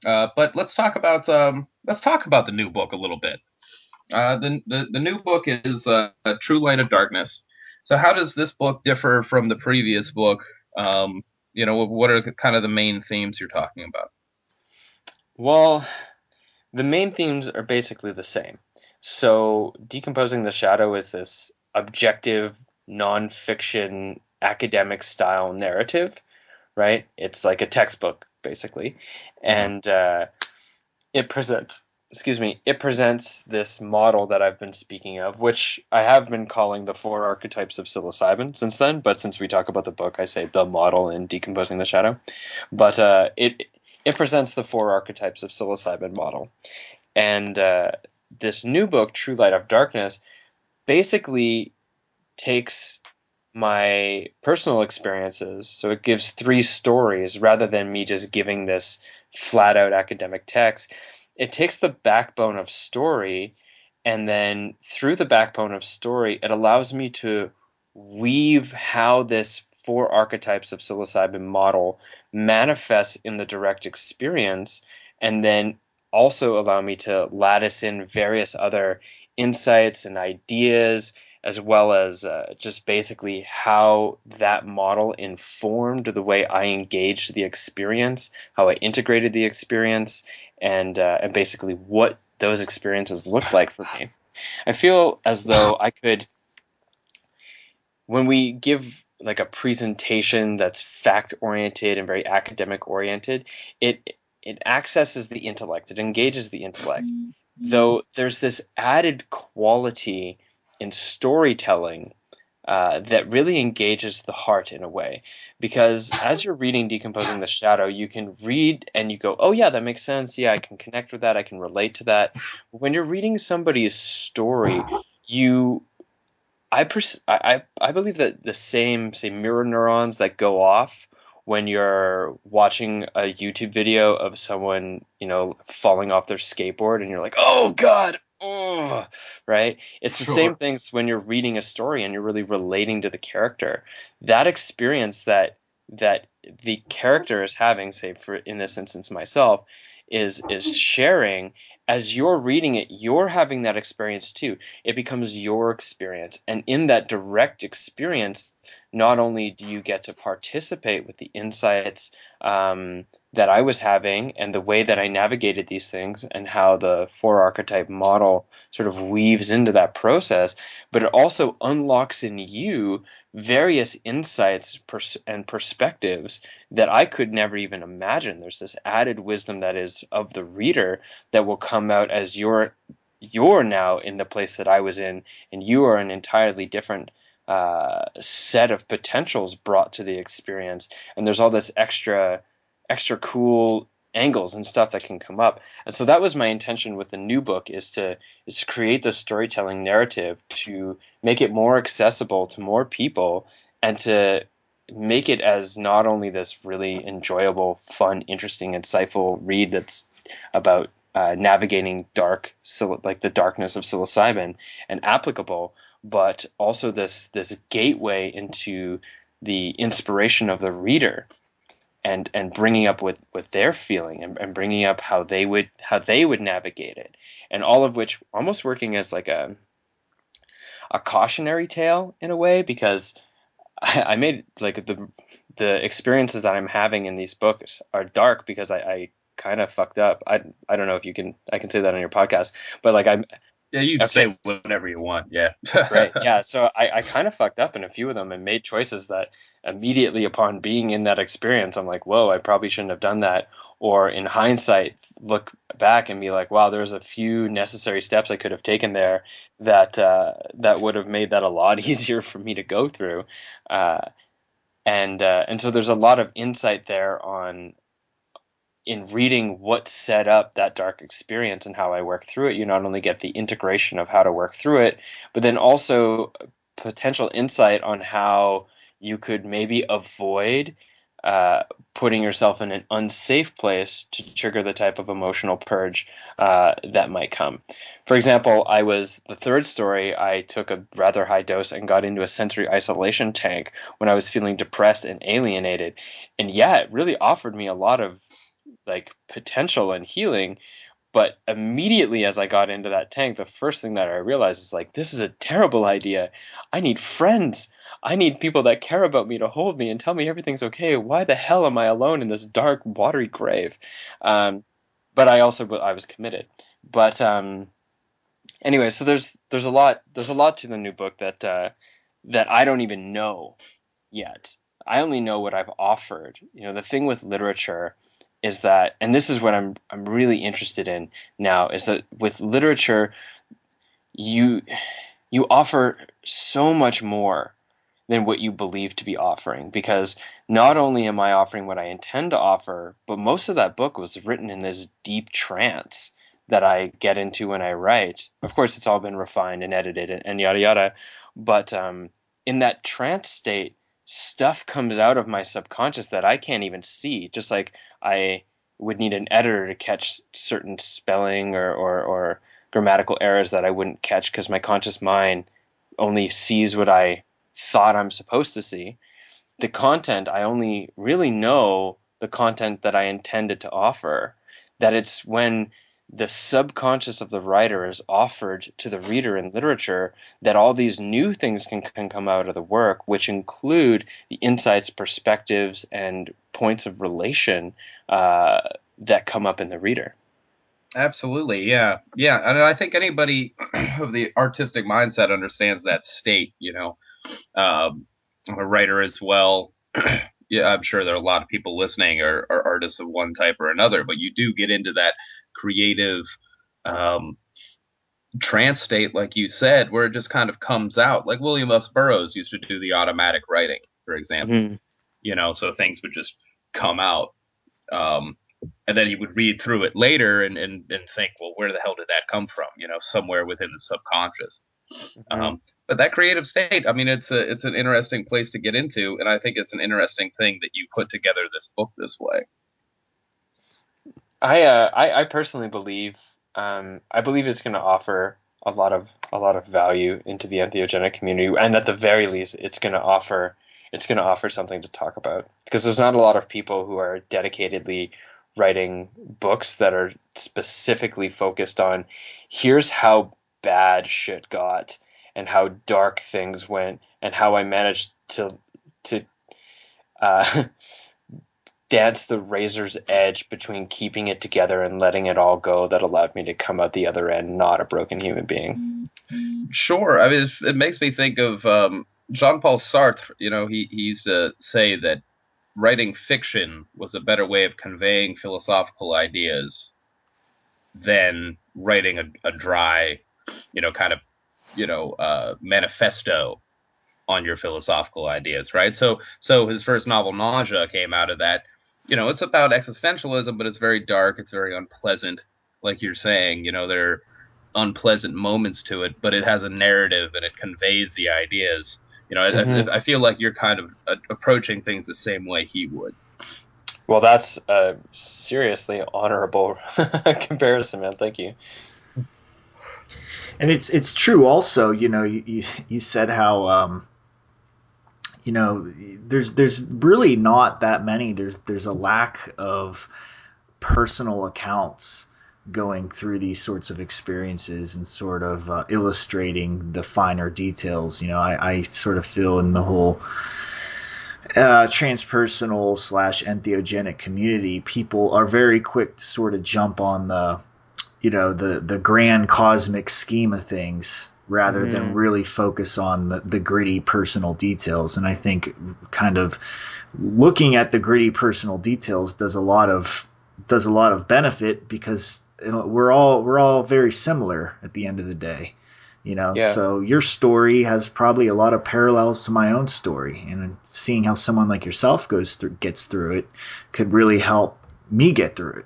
But let's talk about the new book a little bit. The new book is True Light of Darkness. So how does this book differ from the previous book? What are kind of the main themes you're talking about? Well, the main themes are basically the same. So, Decomposing the Shadow is this objective, nonfiction, academic style narrative, right? It's like a textbook, basically. Hmm. And it presents, it presents this model that I've been speaking of, which I have been calling the four archetypes of psilocybin since then. But since we talk about the book, I say the model in Decomposing the Shadow. But it presents the four archetypes of psilocybin model. And this new book, True Light of Darkness, basically takes my personal experiences. So it gives three stories rather than me just giving this flat out academic text. It takes the backbone of story, and then through the backbone of story, it allows me to weave how this four archetypes of psilocybin model manifests in the direct experience, and then also allow me to lattice in various other insights and ideas, as well as just basically how that model informed the way I engaged the experience, how I integrated the experience, and basically what those experiences looked like for me. I feel as though I could, when we give like a presentation that's fact oriented and very academic oriented, it accesses the intellect, it engages the intellect. Though there's this added quality in storytelling that really engages the heart in a way. Because as you're reading Decomposing the Shadow, you can read and you go, oh, yeah, that makes sense. Yeah, I can connect with that. I can relate to that. When you're reading somebody's story, you. I believe that the same, say, mirror neurons that go off when you're watching a YouTube video of someone, falling off their skateboard and you're like, oh God, oh, right? It's the same Sure. things when you're reading a story and you're really relating to the character. That experience that the character is having, say for in this instance myself, is sharing as you're reading it, you're having that experience too. It becomes your experience. And in that direct experience, not only do you get to participate with the insights that I was having and the way that I navigated these things and how the four archetype model sort of weaves into that process, but it also unlocks in you various insights and perspectives that I could never even imagine. There's this added wisdom that is of the reader that will come out as you're now in the place that I was in, and you are an entirely different set of potentials brought to the experience. And there's all this extra cool angles and stuff that can come up. And so that was my intention with the new book is to create this storytelling narrative to make it more accessible to more people and to make it as not only this really enjoyable, fun, interesting, insightful read that's about navigating like the darkness of psilocybin and applicable, but also this gateway into the inspiration of the reader and bringing up with their feeling and bringing up how they would navigate it, and all of which almost working as like a cautionary tale in a way because I made like the experiences that I'm having in these books are dark because I kind of fucked up. I don't know if I can say that on your podcast, but like I'm Yeah, you'd okay. say whatever you want. Yeah. Right. Yeah. So I kind of fucked up in a few of them and made choices that immediately upon being in that experience, I'm like, whoa, I probably shouldn't have done that. Or in hindsight, look back and be like, wow, there's a few necessary steps I could have taken there that would have made that a lot easier for me to go through. Uh, and so there's a lot of insight there on in reading what set up that dark experience and how I work through it. You not only get the integration of how to work through it, but then also potential insight on how you could maybe avoid uh, putting yourself in an unsafe place to trigger the type of emotional purge that might come. For example, I was the third story, I took a rather high dose and got into a sensory isolation tank when I was feeling depressed and alienated. And yeah, it really offered me a lot of like potential and healing. But immediately as I got into that tank, the first thing that I realized is like, this is a terrible idea. I need friends. I need people that care about me to hold me and tell me everything's okay. Why the hell am I alone in this dark, watery grave? Um, but I was committed. But anyway, so there's a lot to the new book that I don't even know yet. I only know what I've offered. You know, the thing with literature is that, and this is what I'm really interested in now, is that with literature, you you offer so much more than what you believe to be offering, because not only am I offering what I intend to offer, but most of that book was written in this deep trance that I get into when I write. Of course, it's all been refined and edited and yada yada, but in that trance state, stuff comes out of my subconscious that I can't even see. Just like I would need an editor to catch certain spelling or grammatical errors that I wouldn't catch because my conscious mind only sees what I thought I'm supposed to see. The content, I only really know the content that I intended to offer. That it's when the subconscious of the writer is offered to the reader in literature that all these new things can come out of the work, which include the insights, perspectives, and points of relation that come up in the reader. Absolutely, yeah, yeah, and I think anybody of the artistic mindset understands that state. I'm a writer as well. Yeah, I'm sure there are a lot of people listening are artists of one type or another, but you do get into that creative um, trance state, like you said, where it just kind of comes out. Like William S. Burroughs used to do the automatic writing, for example. Mm-hmm. So things would just come out. Um, and then he would read through it later and think, well, where the hell did that come from? Somewhere within the subconscious. Mm-hmm. But that creative state, I mean, it's an interesting place to get into, and I think it's an interesting thing that you put together this book this way. I personally believe I believe it's going to offer a lot of value into the entheogenic community, and at the very least, it's going to offer something to talk about, because there's not a lot of people who are dedicatedly writing books that are specifically focused on here's how bad shit got and how dark things went and how I managed to uh, dance the razor's edge between keeping it together and letting it all go that allowed me to come out the other end not a broken human being. Sure, I mean, it makes me think of Jean-Paul Sartre. He used to say that writing fiction was a better way of conveying philosophical ideas than writing a dry, kind of, manifesto on your philosophical ideas, right? So his first novel, Nausea, came out of that. It's about existentialism, but it's very dark. It's very unpleasant, like you're saying. There are unpleasant moments to it, but it has a narrative and it conveys the ideas. Mm-hmm. I feel like you're kind of approaching things the same way he would. Well, that's a seriously honorable comparison, man. Thank you. And it's true also. You said how there's really not that many. There's a lack of personal accounts going through these sorts of experiences and sort of illustrating the finer details. I sort of feel in the whole transpersonal slash entheogenic community, people are very quick to sort of jump on the grand cosmic scheme of things rather than Mm-hmm. really focus on the gritty personal details. And I think kind of looking at the gritty personal details does a lot of benefit, because we're all very similar at the end of the day. Yeah. So your story has probably a lot of parallels to my own story, and seeing how someone like yourself gets through it could really help me get through it.